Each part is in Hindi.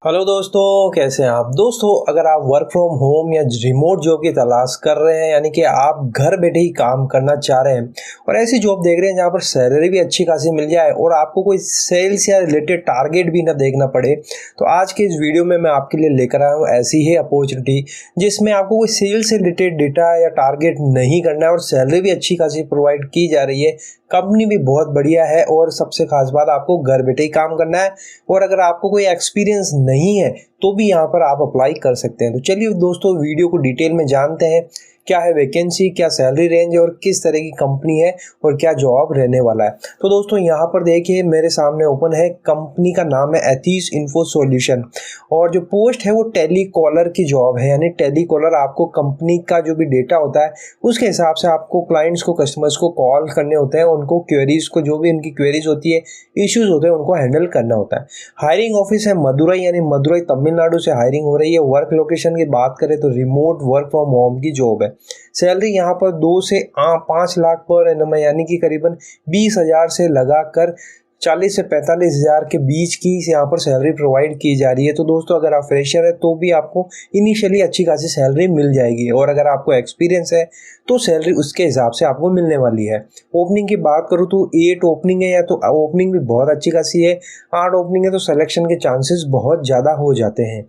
हेलो दोस्तों, कैसे हैं आप। दोस्तों, अगर आप वर्क फ्रॉम होम या रिमोट जॉब की तलाश कर रहे हैं, यानी कि आप घर बैठे ही काम करना चाह रहे हैं और ऐसी जॉब देख रहे हैं जहां पर सैलरी भी अच्छी खासी मिल जाए और आपको कोई सेल्स या रिलेटेड टारगेट भी ना देखना पड़े, तो आज के इस वीडियो में मैं आपके लिए लेकर आया हूँ ऐसी ही अपॉर्चुनिटी जिसमें आपको कोई सेल्स से रिलेटेड डेटा या टारगेट नहीं करना है और सैलरी भी अच्छी खासी प्रोवाइड की जा रही है। कंपनी भी बहुत बढ़िया है और सबसे खास बात, आपको घर बैठे ही काम करना है और अगर आपको कोई एक्सपीरियंस नहीं है तो भी यहाँ पर आप अप्लाई कर सकते हैं। तो चलिए दोस्तों, वीडियो को डिटेल में जानते हैं क्या है वैकेंसी, क्या सैलरी रेंज और किस तरह की कंपनी है और क्या जॉब रहने वाला है। तो दोस्तों, यहाँ पर देखिए मेरे सामने ओपन है, कंपनी का नाम है एथीस इन्फो सॉल्यूशन और जो पोस्ट है वो टेली कॉलर की जॉब है। यानी टेली कॉलर, आपको कंपनी का जो भी डेटा होता है उसके हिसाब से आपको क्लाइंट्स को, कस्टमर्स को कॉल करने होते हैं, उनको क्वेरीज को, जो भी उनकी क्वेरीज होती है, इश्यूज होते हैं, उनको हैंडल करना होता है। हायरिंग ऑफिस है मदुरई, यानी मदुरई तमिलनाडु से हायरिंग हो रही है। वर्क लोकेशन की बात करें तो रिमोट वर्क फ्रॉम होम की जॉब है। सैलरी यहाँ पर 2 से 5 लाख पर एनम, यानी कि करीबन 20,000 से लगाकर 40 से 45,000 के बीच की यहाँ पर सैलरी प्रोवाइड की जा रही है। तो दोस्तों, अगर आप फ्रेशर है तो भी आपको इनिशियली अच्छी खासी सैलरी मिल जाएगी और अगर आपको एक्सपीरियंस है तो सैलरी उसके हिसाब से आपको मिलने वाली है। ओपनिंग की बात करूँ तो 8 ओपनिंग है, या तो ओपनिंग भी बहुत अच्छी खासी है। 8 ओपनिंग है तो सिलेक्शन के चांसेस बहुत ज़्यादा हो जाते हैं।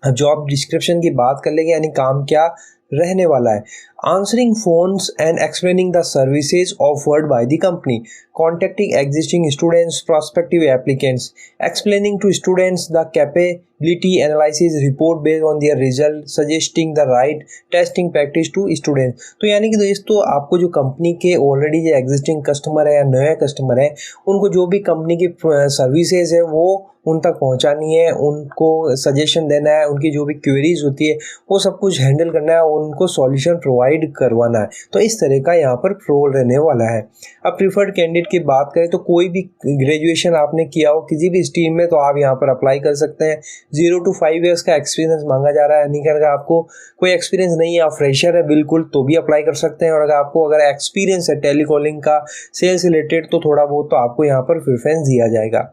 अब जॉब डिस्क्रिप्शन की बात कर लेंगे, यानी काम क्या रहने वाला है। Answering phones and explaining the services offered by the company, contacting existing students, prospective applicants, explaining to students the capability analysis report based on their result, suggesting the right testing practice to students. तो यानी कि दोस्तों, आपको जो कंपनी के ऑलरेडी जो एग्जिस्टिंग कस्टमर है या नए कस्टमर है, उनको जो भी कंपनी की सर्विसेज है वो उन तक पहुंचानी है, उनको सजेशन देना है, उनकी जो भी क्वेरीज होती है वो सब कुछ हैंडल करना है, उनको सॉल्यूशन प्रोवाइड करवाना है। तो इस तरह का यहाँ पर रोल रहने वाला है। अब प्रीफर्ड कैंडिडेट की बात करें तो कोई भी ग्रेजुएशन आपने किया हो किसी भी स्ट्रीम में तो आप यहाँ पर अप्लाई कर सकते हैं। 0 to 5 ईयर्स का एक्सपीरियंस मांगा जा रहा है, यानी कि अगर आपको कोई एक्सपीरियंस नहीं है, आप फ्रेशर है बिल्कुल, तो भी अप्लाई कर सकते हैं। और अगर आपको एक्सपीरियंस है टेलीकॉलिंग का, सेल्स रिलेटेड, तो थोड़ा बहुत तो आपको यहाँ पर प्रेफरेंस दिया जाएगा।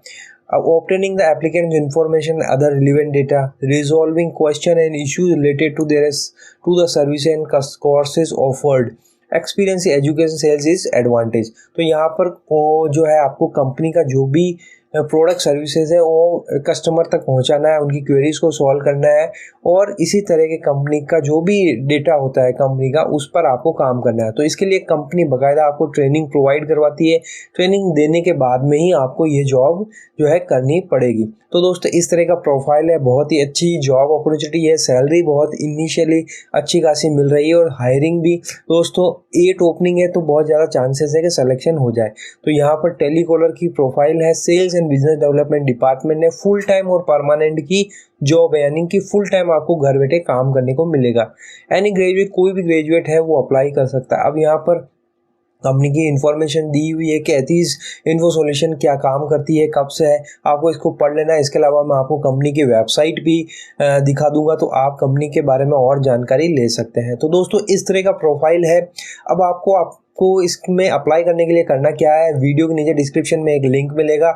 Obtaining the applicant's information, other relevant data, resolving question and issues related to the service and courses offered, experience education sales is advantage. तो यहाँ पर वो जो है आपको कंपनी का जो भी प्रोडक्ट सर्विसेज है वो कस्टमर तक पहुँचाना है, उनकी क्वेरीज को सॉल्व करना है और इसी तरह के कंपनी का जो भी डेटा होता है कंपनी का, उस पर आपको काम करना है। तो इसके लिए कंपनी बाकायदा आपको ट्रेनिंग प्रोवाइड करवाती है। ट्रेनिंग देने के बाद में ही आपको ये जॉब जो है करनी पड़ेगी। तो दोस्तों, इस तरह का प्रोफाइल है, बहुत ही अच्छी जॉब अपॉर्चुनिटी है। सैलरी बहुत इनिशियली अच्छी खासी मिल रही है और हायरिंग भी दोस्तों 8 ओपनिंग है तो बहुत ज़्यादा चांसेस है कि सिलेक्शन हो जाए। तो यहाँ पर टेलीकॉलर की प्रोफाइल है, sales and business development department है, फुल टाइम और परमानेंट की जॉब है, यानी कि फुल टाइम आपको घर बैठे काम करने को मिलेगा। यानी ग्रेजुएट, कोई भी ग्रेजुएट है वो अप्लाई कर सकता है। अब यहाँ पर कंपनी की इन्फॉर्मेशन दी हुई है कि एथीस इन्फो सॉल्यूशन क्या काम करती है, कब से है, आपको इसको पढ़ लेना है। इसके अलावा मैं आपको कंपनी की वेबसाइट भी दिखा दूंगा, तो आप कंपनी के बारे में और जानकारी ले सकते हैं। तो दोस्तों, इस तरह का प्रोफाइल है। अब आपको इसमें अप्लाई करने के लिए करना क्या है, वीडियो के नीचे डिस्क्रिप्शन में एक लिंक मिलेगा,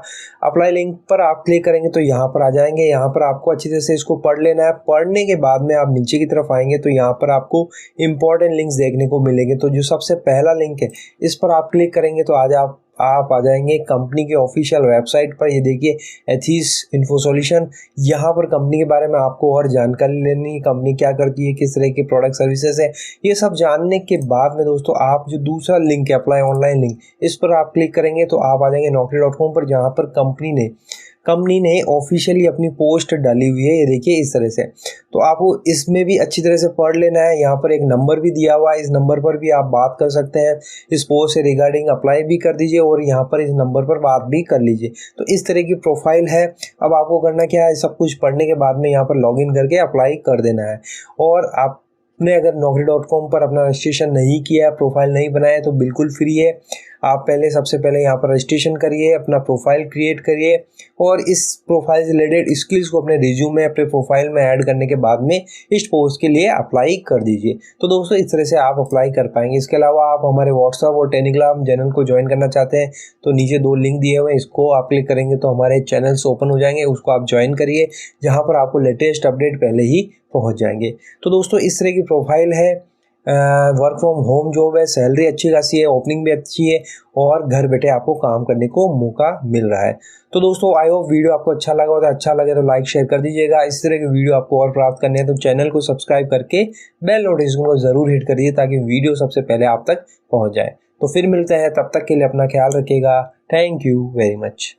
अप्लाई लिंक पर आप क्लिक करेंगे तो यहाँ पर आ जाएंगे। यहाँ पर आपको अच्छी तरह से इसको पढ़ लेना है। पढ़ने के बाद में आप नीचे की तरफ आएंगे तो यहाँ पर आपको इंपॉर्टेंट लिंक्स देखने को मिलेंगे। तो जो सबसे पहला लिंक है इस पर आप क्लिक करेंगे तो आज आप आ जाएंगे कंपनी के ऑफिशियल वेबसाइट पर। ये देखिए, एथीस इन्फो सॉल्यूशन। यहाँ पर कंपनी के बारे में आपको और जानकारी लेनी, कंपनी क्या करती है, किस तरह के प्रोडक्ट सर्विसेज है, ये सब जानने के बाद में दोस्तों, आप जो दूसरा लिंक है अप्लाई ऑनलाइन लिंक, इस पर आप क्लिक करेंगे तो आप आ जाएंगे naukri.com पर, जहाँ पर कंपनी ने ऑफिशियली अपनी पोस्ट डाली हुई है। ये देखिए इस तरह से। तो आपको इसमें भी अच्छी तरह से पढ़ लेना है। यहाँ पर एक नंबर भी दिया हुआ है, इस नंबर पर भी आप बात कर सकते हैं। इस पोस्ट से रिगार्डिंग अप्लाई भी कर दीजिए और यहाँ पर इस नंबर पर बात भी कर लीजिए। तो इस तरह की प्रोफाइल है। अब आपको करना क्या है, सब कुछ पढ़ने के बाद में यहाँ पर लॉगिन करके अप्लाई कर देना है। और आपने अगर naukri.com पर अपना रजिस्ट्रेशन नहीं किया है, प्रोफाइल नहीं बनाया है, तो बिल्कुल फ्री है। आप सबसे पहले यहाँ पर रजिस्ट्रेशन करिए, अपना प्रोफाइल क्रिएट करिए और इस प्रोफाइल से रिलेटेड स्किल्स को अपने रिज्यूमे अपने प्रोफाइल में ऐड करने के बाद में इस पोस्ट के लिए अप्लाई कर दीजिए। तो दोस्तों इस तरह से आप अप्लाई कर पाएंगे। इसके अलावा आप हमारे व्हाट्सएप और टेलीग्राम चैनल को ज्वाइन करना चाहते हैं तो नीचे 2 लिंक दिए हुए हैं, इसको आप क्लिक करेंगे तो हमारे चैनल्स ओपन हो जाएंगे, उसको आप ज्वाइन करिए जहाँ पर आपको लेटेस्ट अपडेट पहले ही पहुँच जाएंगे। तो दोस्तों इस तरह की प्रोफाइल है, वर्क फ्रॉम होम जॉब है, सैलरी अच्छी खासी है, ओपनिंग भी अच्छी है और घर बैठे आपको काम करने को मौका मिल रहा है। तो दोस्तों आई होप वीडियो आपको अच्छा लगा हो, तो अच्छा लगे तो लाइक शेयर कर दीजिएगा। इस तरह के वीडियो आपको और प्राप्त करने हैं तो चैनल को सब्सक्राइब करके बेल नोटिफिकेशन को ज़रूर हिट करिए ताकि वीडियो सबसे पहले आप तक पहुँच जाए। तो फिर मिलते हैं, तब तक के लिए अपना ख्याल रखिएगा। Thank you very much.